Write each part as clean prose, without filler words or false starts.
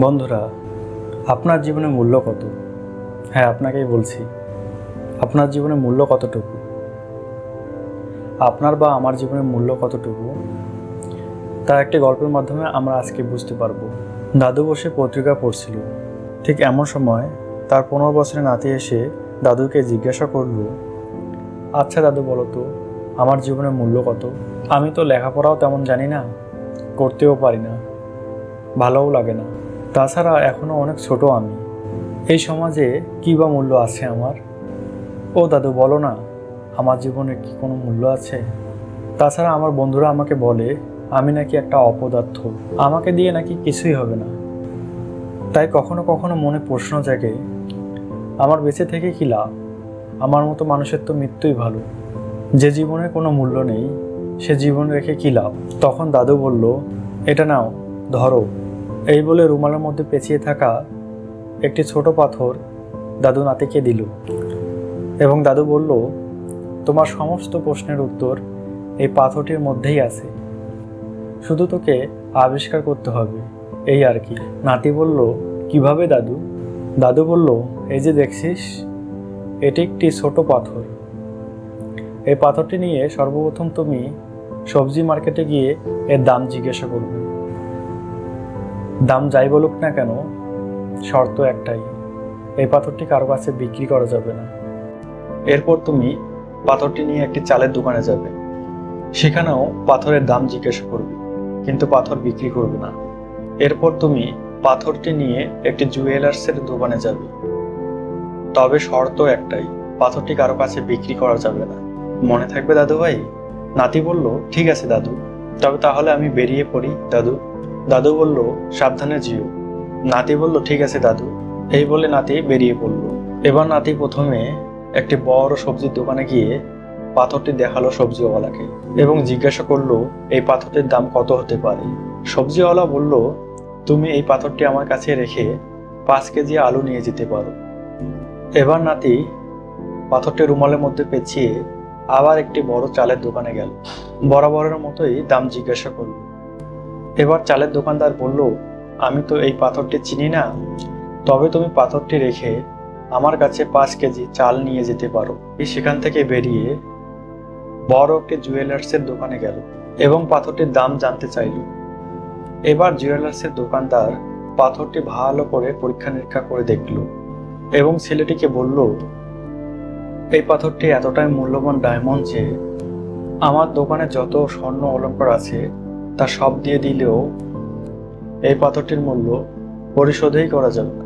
বন্ধুরা, আপনার জীবনে মূল্য কত? হ্যাঁ, আপনাকেই বলছি, আপনার জীবনে মূল্য কতটুকু? আপনার বা আমার জীবনের মূল্য কতটুকু তা একটি গল্পের মাধ্যমে আমরা আজকে বুঝতে পারবো। দাদু বসে পত্রিকা পড়ছিল। ঠিক এমন সময় তার 15 বছরের নাতি এসে দাদুকে জিজ্ঞাসা করলো, আচ্ছা দাদু, বলো তো আমার জীবনের মূল্য কত? আমি তো লেখাপড়াও তেমন জানি না, করতেও পারি না, ভালোও লাগে না, তাছাড়া এখনও অনেক ছোট আমি। এই সমাজে কী বা মূল্য আছে আমার? ও দাদু, বলো না, আমার জীবনে কি কোনো মূল্য আছে? তাছাড়া আমার বন্ধুরা আমাকে বলে আমি নাকি একটা অপদার্থ, আমাকে দিয়ে নাকি কিছুই হবে না। তাই কখনো কখনো মনে প্রশ্ন জাগে, আমার বেঁচে থেকে কী লাভ? আমার মতো মানুষের তো মৃত্যুই ভালো। যে জীবনের কোনো মূল্য নেই সে জীবন রেখে কী লাভ? তখন দাদু বলল, এটা নাও, ধরো। এই বলে রুমালের মধ্যে পেঁচিয়ে থাকা একটি ছোট পাথর দাদু নাতিকে দিল এবং দাদু বলল, তোমার সমস্ত প্রশ্নের উত্তর এই পাথরটির মধ্যেই আছে, শুধু তোকে আবিষ্কার করতে হবে, এই আর কি। নাতি বলল, কিভাবে দাদু? দাদু বলল, এই যে দেখছিস, এটি একটি ছোট পাথর। এই পাথরটি নিয়ে সর্বপ্রথম তুমি সবজি মার্কেটে গিয়ে এর দাম জিজ্ঞাসা করবে। দাম যাই বলুক না কেন, শর্ত একটাই, এই পাথরটি কারো কাছে বিক্রি করা যাবে না। এরপর তুমি পাথরটি নিয়ে একটি চালের দোকানে যাবে, সেখানেও পাথরের দাম জিজ্ঞাসা করবে, কিন্তু পাথর বিক্রি করবে না। এরপর তুমি পাথরটি নিয়ে একটি জুয়েলার্সের দোকানে যাবে, তবে শর্ত একটাই, পাথরটি কারো কাছে বিক্রি করা যাবে না। মনে থাকবে দাদু ভাই? নাতি বলল, ঠিক আছে দাদু, তবে তাহলে আমি বেরিয়ে পড়ি দাদু। দাদু বলল, সাবধানে যেও। নাতি বলল, ঠিক আছে দাদু। এই বলে নাতি বেরিয়ে পড়ল। এবার নাতি প্রথমে একটি বড় সবজির দোকানে গিয়ে পাথরটি দেখালো সবজিওয়ালাকে এবং জিজ্ঞাসা করলো, এই পাথরটির দাম কত হতে পারে? সবজিওয়ালা বলল, তুমি এই পাথরটি আমার কাছে রেখে 5 কেজি আলু নিয়ে যেতে পারো। এবার নাতি পাথরটি রুমালের মধ্যে পেঁচিয়ে আবার একটি বড় চালের দোকানে গেল, বরাবরের মতোই দাম জিজ্ঞাসা করল। এবার চালের দোকানদার বলল, আমি তো এই পাথরটি চিনি না, তবে তুমি পাথরটি রেখে আমার কাছে 5 কেজি চাল নিয়ে যেতে পারো। সেখান থেকে বেরিয়ে বড় একটি জুয়েলার্সের দোকানে গেল এবং পাথরটির দাম জানতে চাইল। এবার জুয়েলার্সের দোকানদার পাথরটি ভালো করে পরীক্ষা নিরীক্ষা করে দেখল এবং ছেলেটিকে বলল, এই পাথরটি এতটাই মূল্যবান ডায়মন্ড যে আমার দোকানে যত স্বর্ণ অলংকার আছে তা সব দিয়ে দিলেও এই পাথরটির মূল্য পরিশোধই করা যাবে না।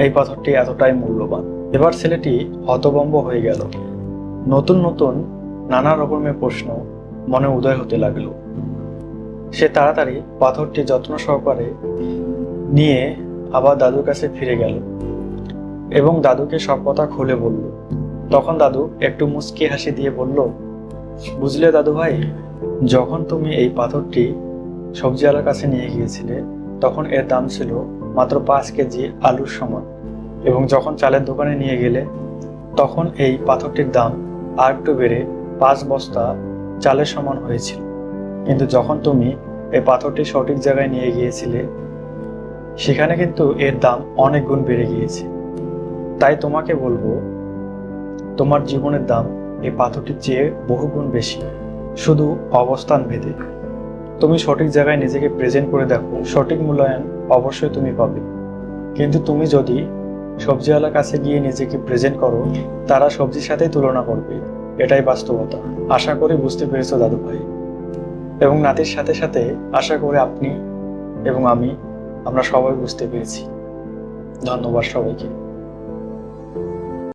এই পাথরটি এতটাই মূল্যবান। এবার ছেলেটি হতভম্ব হয়ে গেল। নতুন নতুন নানা রকমের প্রশ্ন মনে উদয় হতে লাগলো। সে তাড়াতাড়ি পাথরটি যত্ন সহকারে নিয়ে আবার দাদুর কাছে ফিরে গেল এবং দাদুকে সব কথা খুলে বলল। তখন দাদু একটু মুচকি হাসি দিয়ে বলল, বুঝলে দাদু ভাই, যখন তুমি এই পাথরটি সবজিওয়ালার কাছে নিয়ে গিয়েছিলে তখন এর দাম ছিল মাত্র 5 কেজি আলুর সমান, এবং যখন চালের দোকানে নিয়ে গেলে তখন এই পাথরটির দাম আর একটু বেড়ে 5 বস্তা চালের সমান হয়েছিল। কিন্তু যখন তুমি এই পাথরটি সঠিক জায়গায় নিয়ে গিয়েছিলে সেখানে কিন্তু এর দাম অনেক গুণ বেড়ে গিয়েছে। তাই তোমাকে বলবো, তোমার জীবনের দাম এই পাথরটির চেয়ে বহুগুণ বেশি, শুধু অবস্থান ভেদে। তুমি সঠিক জায়গায় নিজেকে প্রেজেন্ট করে দেখো, সঠিক মূল্যায়ন অবশ্যই তুমি পাবে। কিন্তু তুমি যদি সবজিওয়ালার কাছে গিয়ে নিজেকে প্রেজেন্ট করো, তারা সবজির সাথেই তুলনা করবে, এটাই বাস্তবতা। আশা করি বুঝতে পেরেছো দাদু ভাই, এবং নাতির সাথে সাথে আশা করি আপনি এবং আমরা সবাই বুঝতে পেরেছি। ধন্যবাদ সবাইকে।